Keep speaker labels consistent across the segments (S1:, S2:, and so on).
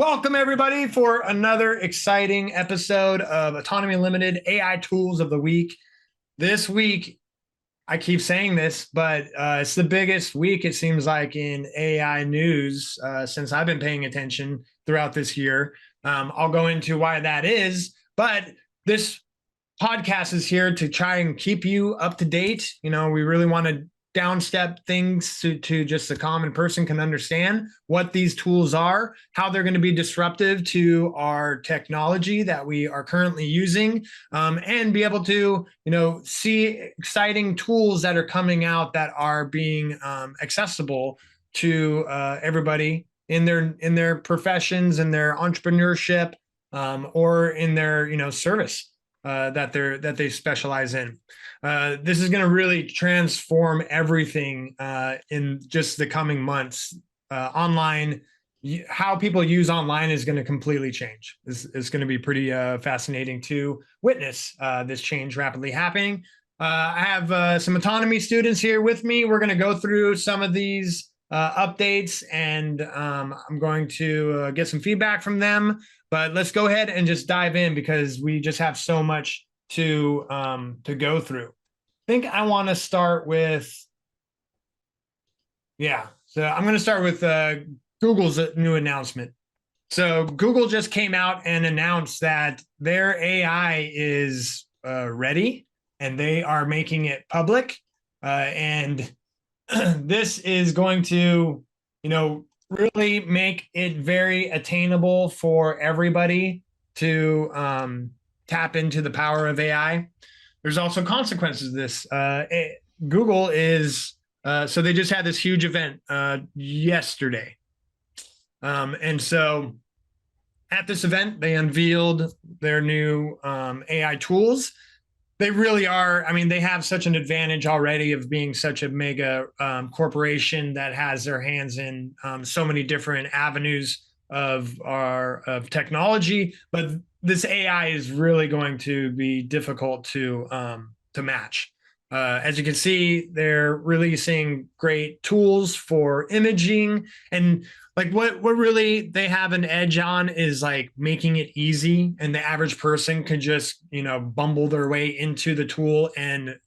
S1: Welcome, everybody, for another exciting episode of Autonomy Limited AI Tools of the Week. This week, I keep saying this, but it's the biggest week, it seems like, in AI news since I've been paying attention throughout this year. I'll go into why that is, but this podcast is here to try and keep you up to date. We really want to downstep things to just the common person can understand what these tools are, how they're going to be disruptive to our technology that we are currently using, and be able to, see exciting tools that are coming out that are being accessible to everybody in their professions, in their entrepreneurship, or in their service that they specialize in. This is going to really transform everything in just the coming months. Online, how people use online is going to completely change. It's going to be pretty fascinating to witness this change rapidly happening. I have some autonomy students here with me. We're going to go through some of these updates, and I'm going to get some feedback from them. But let's go ahead and just dive in because we just have so much to go through. I think I want to start with, so I'm going to start with Google's new announcement. So Google just came out and announced that their AI is ready and they are making it public. And this is going to, really make it very attainable for everybody to tap into the power of AI. There's also consequences to this. Google is, so they just had this huge event yesterday. And so at this event, they unveiled their new AI tools. They really are, they have such an advantage already of being such a mega corporation that has their hands in so many different avenues of technology, but this AI is really going to be difficult to match. As you can see, they're releasing great tools for imaging, and like what really they have an edge on is like making it easy, and the average person can just bumble their way into the tool and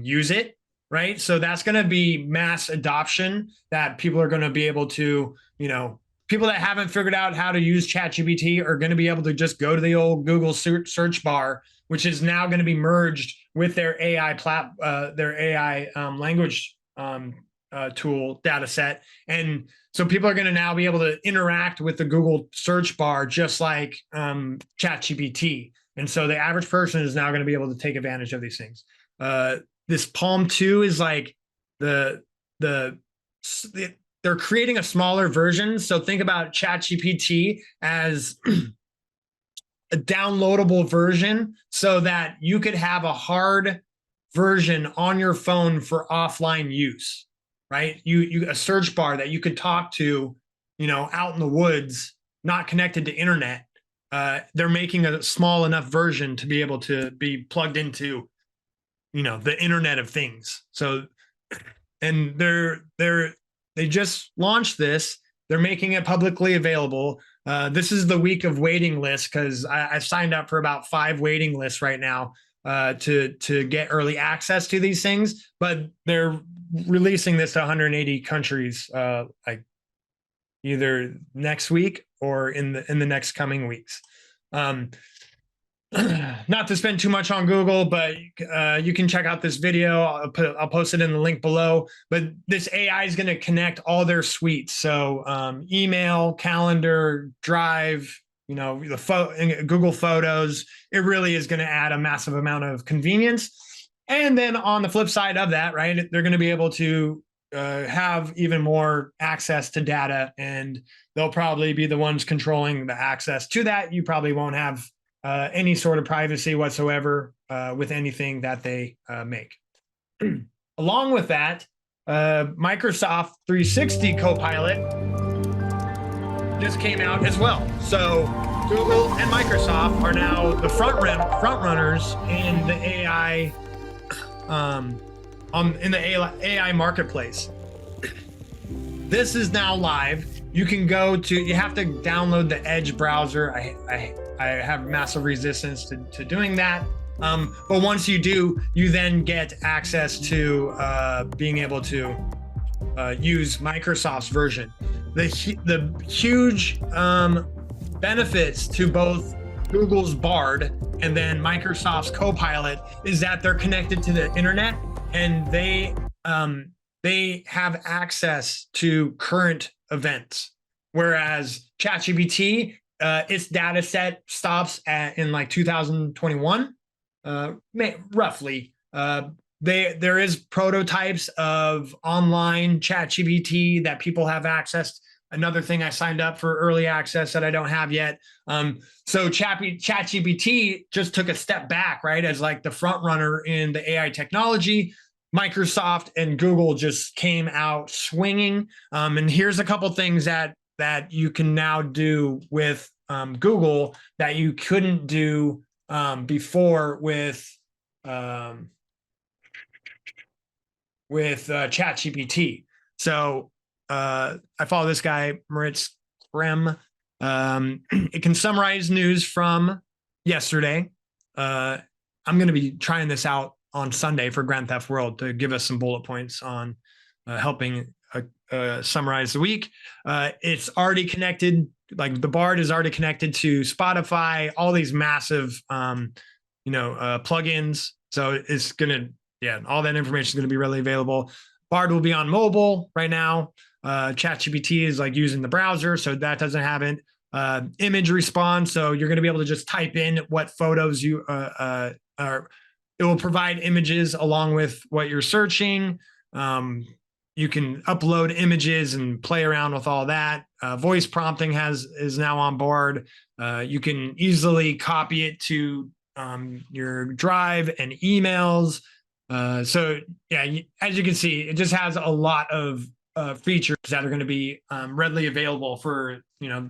S1: use it, right? So that's going to be mass adoption, that people are going to be able to, people that haven't figured out how to use ChatGPT are going to be able to just go to the old Google search bar, which is now going to be merged with their AI language tool data set. And so people are going to now be able to interact with the Google search bar just like ChatGPT. And so the average person is now going to be able to take advantage of these things. This Palm 2 is like they're creating a smaller version. So think about ChatGPT as a downloadable version so that you could have a hard version on your phone for offline use, right? You a search bar that you could talk to, out in the woods, not connected to internet. They're making a small enough version to be able to be plugged into, the Internet of Things. So, and they just launched this. They're making it publicly available. This is the week of waiting list because I've signed up for about 5 waiting lists right now to get early access to these things. But they're releasing this to 180 countries, like either next week or in the next coming weeks. Not to spend too much on Google, but you can check out this video. I'll post it in the link below. But this AI is going to connect all their suites. So email, calendar, Drive, Google Photos. It really is going to add a massive amount of convenience. And then on the flip side of that, right, they're going to be able to have even more access to data, and they'll probably be the ones controlling the access to that. You probably won't have any sort of privacy whatsoever with anything that they make. Along with that, Microsoft 360 Copilot just came out as well. So Google and Microsoft are now the front runners in the AI in the AI marketplace. This is now live. you can go to, you have to download the Edge browser. I have massive resistance to doing that. But once you do, you then get access to being able to use Microsoft's version. The huge benefits to both Google's Bard and then Microsoft's Copilot is that they're connected to the internet, and they have access to current events, whereas ChatGPT, its data set stops in like 2021, roughly. There is prototypes of online ChatGPT that people have access. Another thing, I signed up for early access that I don't have yet. So ChatGPT just took a step back, right, as like the front runner in the AI technology. Microsoft and Google just came out swinging. And here's a couple things that you can now do with Google that you couldn't do before with ChatGPT. So I follow this guy, Moritz Krem. It can summarize news from yesterday. I'm going to be trying this out on Sunday for Grand Theft World to give us some bullet points on helping summarize the week. It's already connected, like the Bard is already connected to Spotify, all these massive, plugins. So it's going to, all that information is going to be readily available. Bard will be on mobile right now. ChatGPT is like using the browser, so that doesn't have it. Image response, so you're going to be able to just type in what photos you are. It will provide images along with what you're searching. You can upload images and play around with all that. Voice prompting is now on board. You can easily copy it to your Drive and emails. So yeah, as you can see, it just has a lot of features that are going to be readily available for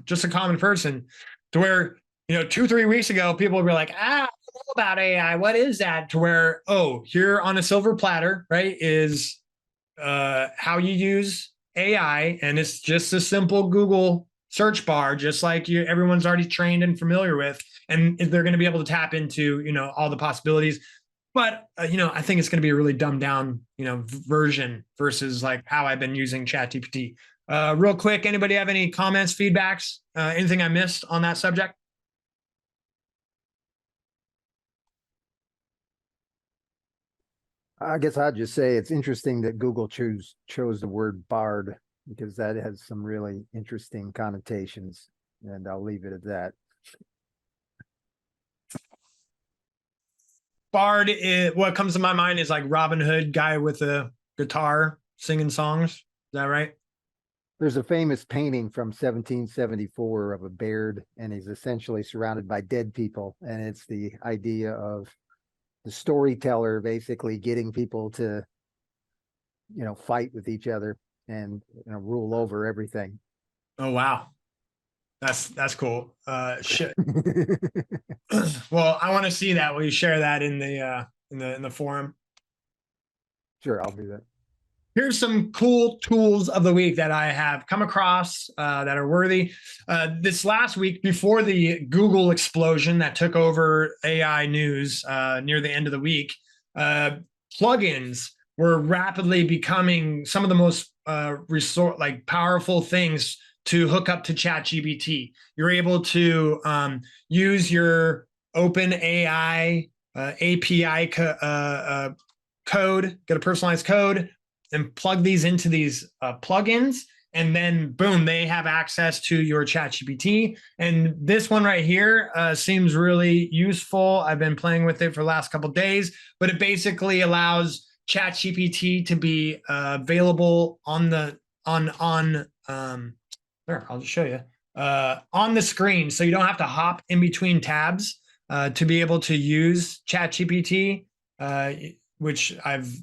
S1: just a common person. To where 2-3 weeks ago, people would be like, I don't know about AI. What is that? To where, oh, here on a silver platter, right, is how you use AI, and it's just a simple Google search bar, just like everyone's already trained and familiar with, and they're going to be able to tap into all the possibilities. But I think it's going to be a really dumbed down version versus like how I've been using ChatGPT. Real quick, anybody have any comments, feedbacks, anything I missed on that subject?
S2: I guess I'd just say it's interesting that Google chose the word bard, because that has some really interesting connotations, and I'll leave it at that.
S1: Bard, what comes to my mind is like Robin Hood guy with a guitar singing songs. Is that right?
S2: There's a famous painting from 1774 of a Baird, and he's essentially surrounded by dead people. And it's the idea of the storyteller basically getting people to, fight with each other and rule over everything.
S1: Oh, wow. That's cool. Shit. Well, I want to see that. Will you share that in the forum?
S2: Sure, I'll do that.
S1: Here's some cool tools of the week that I have come across that are worthy. This last week, before the Google explosion that took over AI news near the end of the week, plugins were rapidly becoming some of the most powerful things to hook up to ChatGPT. You're able to use your OpenAI API code, get a personalized code, and plug these into these plugins, and then boom, they have access to your ChatGPT. And this one right here seems really useful. I've been playing with it for the last couple of days, but it basically allows ChatGPT to be available on the there, I'll just show you on the screen, so you don't have to hop in between tabs to be able to use ChatGPT, which I've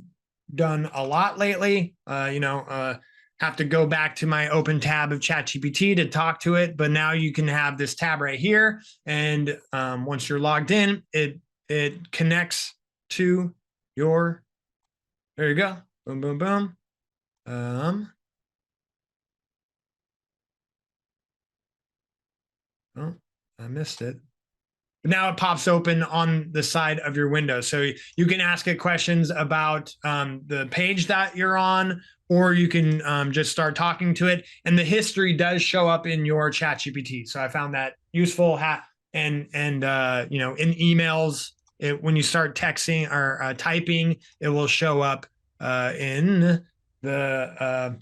S1: done a lot lately. Have to go back to my open tab of ChatGPT to talk to it, but now you can have this tab right here, and once you're logged in, it connects to your. There you go. Boom, boom, boom. Oh, I missed it. Now it pops open on the side of your window. So you can ask it questions about the page that you're on, or you can just start talking to it. And the history does show up in your ChatGPT. So I found that useful. And you know, in emails, when you start texting or typing, it will show up in the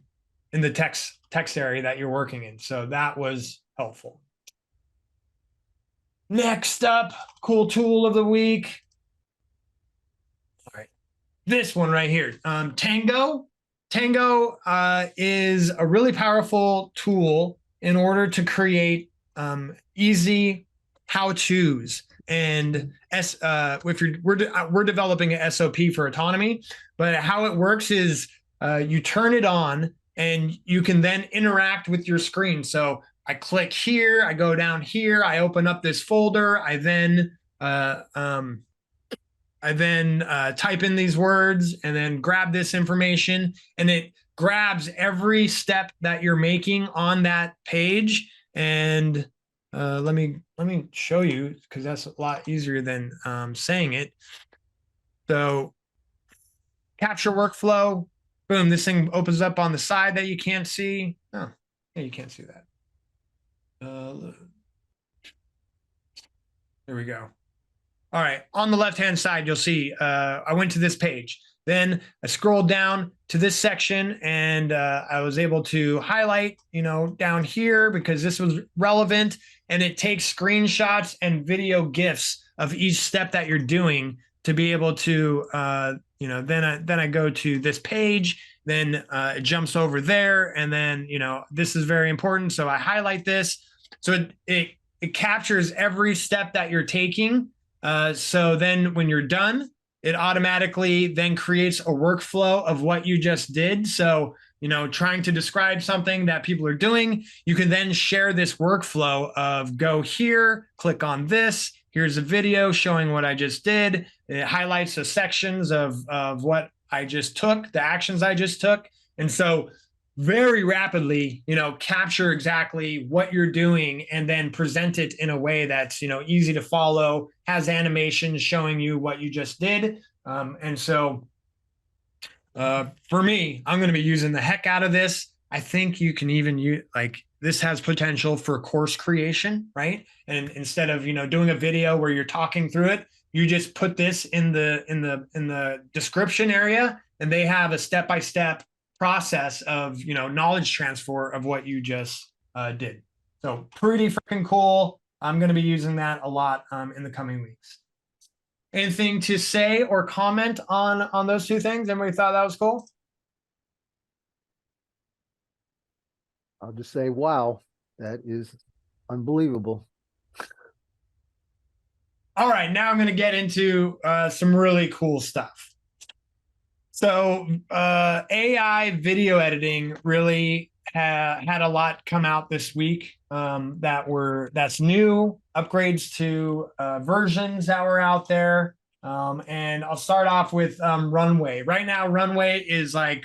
S1: text area that you're working in. So that was helpful. Next up, cool tool of the week. All right, this one right here, Tango. Tango is a really powerful tool in order to create easy how-tos. And we're developing an SOP for autonomy, but how it works is you turn it on and you can then interact with your screen. So I click here, I go down here, I open up this folder, I then type in these words and then grab this information, and it grabs every step that you're making on that page. And let me show you, because that's a lot easier than saying it. So capture workflow, boom, this thing opens up on the side that you can't see. Oh, yeah, you can't see that. There we go. All right, on the left-hand side, you'll see I went to this page. Then I scrolled down to this section, and I was able to highlight, you know, down here because this was relevant, and it takes screenshots and video GIFs of each step that you're doing to be able to, you know, then I go to this page, then it jumps over there, and then, you know, this is very important, so I highlight this. So it captures every step that you're taking. So then when you're done, it automatically then creates a workflow of what you just did. So, you know, trying to describe something that people are doing, you can then share this workflow of go here, click on this. Here's a video showing what I just did. It highlights the sections of what I just took, the actions I just took. And so very rapidly, you know, capture exactly what you're doing and then present it in a way that's, you know, easy to follow, has animations showing you what you just did. And so for me, I'm going to be using the heck out of this. I think you can even use, like, this has potential for course creation, right? And instead of, you know, doing a video where you're talking through it, you just put this in the description area, and they have a step-by-step process of, you know, knowledge transfer of what you just did. So pretty freaking cool. I'm going to be using that a lot in the coming weeks. Anything to say or comment on those two things? Everybody thought that was cool?
S2: I'll just say, wow, that is unbelievable.
S1: All right, now I'm going to get into some really cool stuff. So AI video editing really had a lot come out this week that's new, upgrades to versions that were out there. And I'll start off with Runway. Right now, Runway is like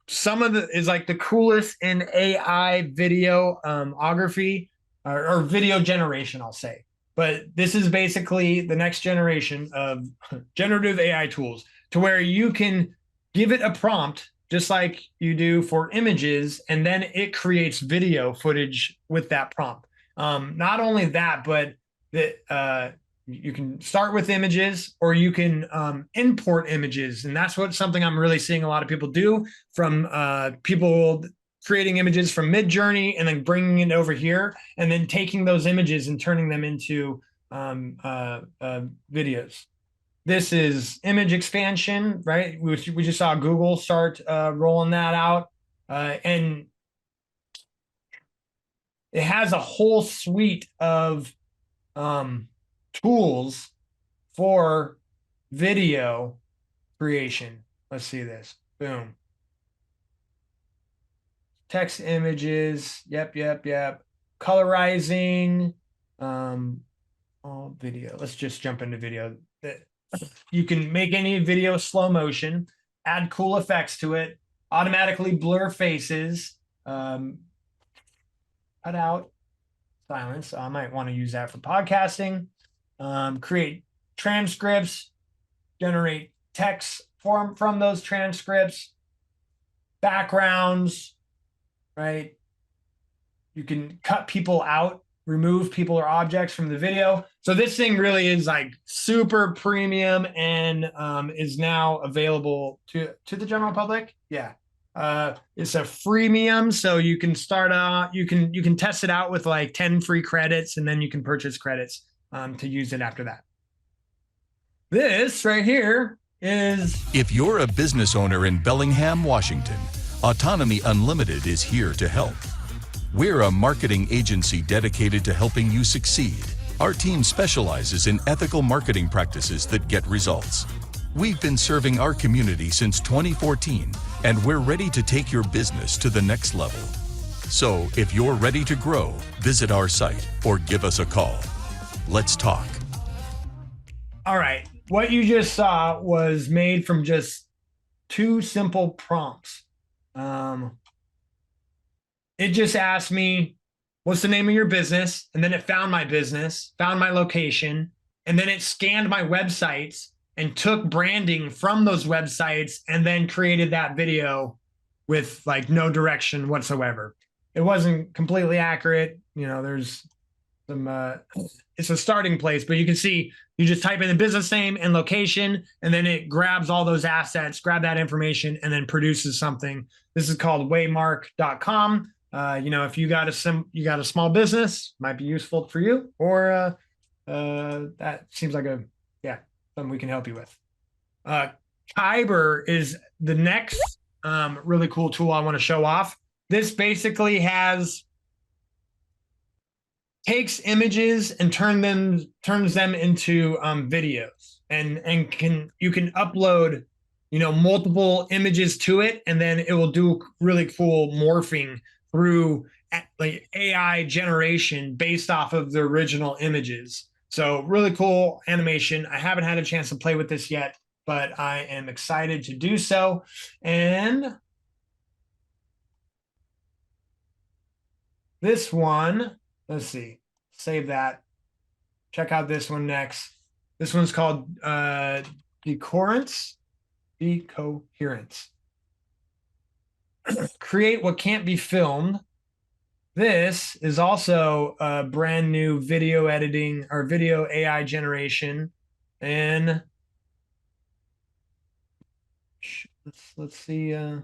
S1: the coolest in AI videography or video generation, I'll say. But this is basically the next generation of generative AI tools, to where you can give it a prompt just like you do for images, and then it creates video footage with that prompt. Not only that, but you can start with images, or you can import images, and that's something I'm really seeing a lot of people do, from people creating images from Midjourney and then bringing it over here, and then taking those images and turning them into videos. This is image expansion, right? We just saw Google start rolling that out, and it has a whole suite of tools for video creation. Let's see this. Boom. Text, images. Yep. Colorizing. Video. Let's just jump into video. You can make any video slow motion, add cool effects to it, automatically blur faces, cut out silence. So I might want to use that for podcasting. Create transcripts, generate text from those transcripts, backgrounds, right? You can cut people out, remove people or objects from the video. So this thing really is like super premium and is now available to the general public. Yeah. It's a freemium, so you can start you can test it out with like 10 free credits, and then you can purchase credits to use it after that. This right here is...
S3: If you're a business owner in Bellingham, Washington, Autonomy Unlimited is here to help. We're a marketing agency dedicated to helping you succeed. Our team specializes in ethical marketing practices that get results. We've been serving our community since 2014, and we're ready to take your business to the next level. So if you're ready to grow, visit our site or give us a call. Let's talk.
S1: All right. What you just saw was made from just 2 simple prompts. It just asked me, what's the name of your business? And then it found my business, found my location, and then it scanned my websites and took branding from those websites and then created that video with like no direction whatsoever. It wasn't completely accurate. You know, there's some, it's a starting place, but you can see you just type in the business name and location, and then it grabs all those assets, grab that information, and then produces something. This is called waymark.com. You know, if you got a small business, might be useful for you, or that seems like something we can help you with. Kyber is the next really cool tool I want to show off. This basically takes images and turns them into videos, and you can upload, you know, multiple images to it, and then it will do really cool morphing through like AI generation based off of the original images. So really cool animation. I haven't had a chance to play with this yet, but I am excited to do so. And this one, let's see, save that. Check out this one next. This one's called decoherence. Create what can't be filmed. This is also a brand new video editing or video AI generation. And let's see. You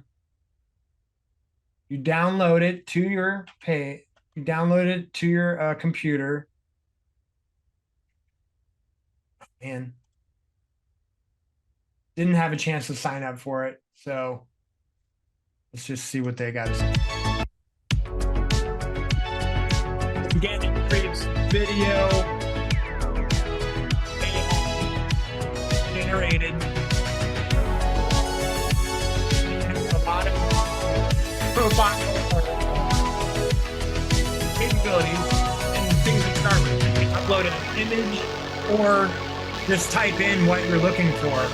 S1: download it to your You download it to your computer. And didn't have a chance to sign up for it, so let's just see what they got to say. Again, it creates video generated. A lot of capabilities and things to start with. You can upload an image or just type in what you're looking for.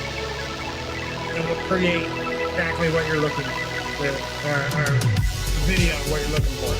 S1: It will create exactly what you're looking for, or video of what you're looking for.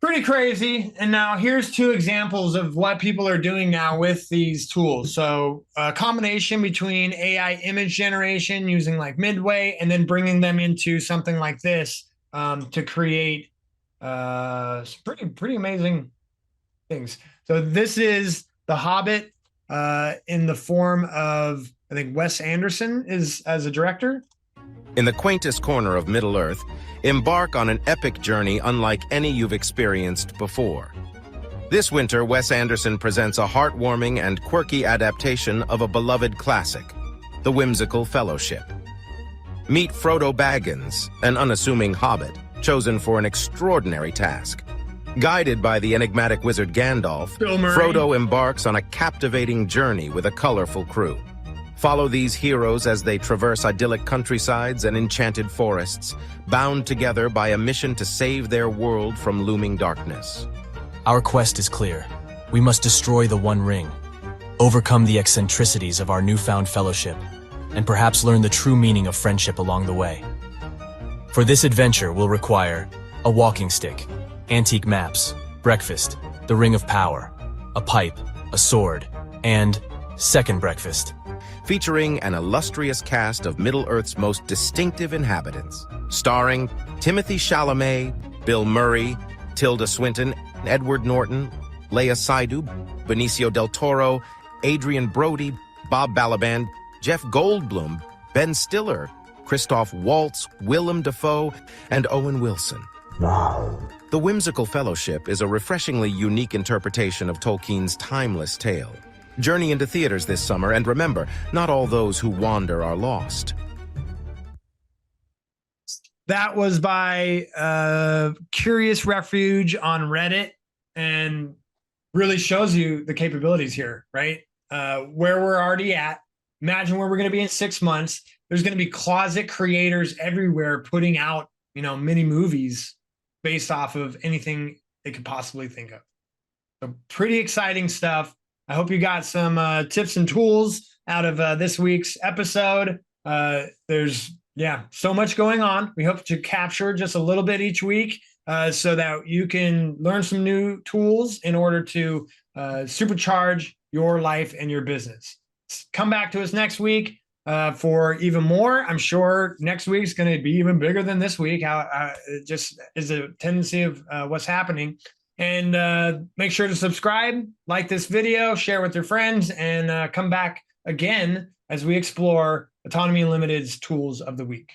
S1: Pretty crazy. And now here's 2 examples of what people are doing now with these tools. So a combination between AI image generation using like Midway and then bringing them into something like this to create some pretty amazing things. So this is The Hobbit in the form of, I think Wes Anderson is as a director.
S4: In the quaintest corner of Middle-earth, embark on an epic journey unlike any you've experienced before. This winter, Wes Anderson presents a heartwarming and quirky adaptation of a beloved classic, The Whimsical Fellowship. Meet Frodo Baggins, an unassuming hobbit chosen for an extraordinary task. Guided by the enigmatic wizard Gandalf,
S1: Bill Murray.
S4: Frodo embarks on a captivating journey with a colorful crew. Follow these heroes as they traverse idyllic countrysides and enchanted forests, bound together by a mission to save their world from looming darkness.
S5: Our quest is clear. We must destroy the One Ring, overcome the eccentricities of our newfound fellowship, and perhaps learn the true meaning of friendship along the way. For this adventure, we'll require a walking stick, antique maps, breakfast, the Ring of Power, a pipe, a sword, and second breakfast.
S4: Featuring an illustrious cast of Middle-earth's most distinctive inhabitants, starring Timothy Chalamet, Bill Murray, Tilda Swinton, Edward Norton, Lea Seydoux, Benicio del Toro, Adrian Brody, Bob Balaban, Jeff Goldblum, Ben Stiller, Christoph Waltz, Willem Dafoe, and Owen Wilson. The Whimsical Fellowship is a refreshingly unique interpretation of Tolkien's timeless tale. Journey into theaters this summer, and remember, not all those who wander are lost.
S1: That was by Curious Refuge on Reddit, and really shows you the capabilities here, right? Where we're already at. Imagine where we're going to be in 6 months. There's going to be closet creators everywhere putting out, mini movies based off of anything they could possibly think of. So pretty exciting stuff. I hope you got some tips and tools out of this week's episode. There's so much going on. We hope to capture just a little bit each week so that you can learn some new tools in order to supercharge your life and your business. Come back to us next week for even more. I'm sure next week's going to be even bigger than this week. It just is a tendency of what's happening. And make sure to subscribe, like this video, share with your friends, and come back again as we explore Autonomy Limited's tools of the week.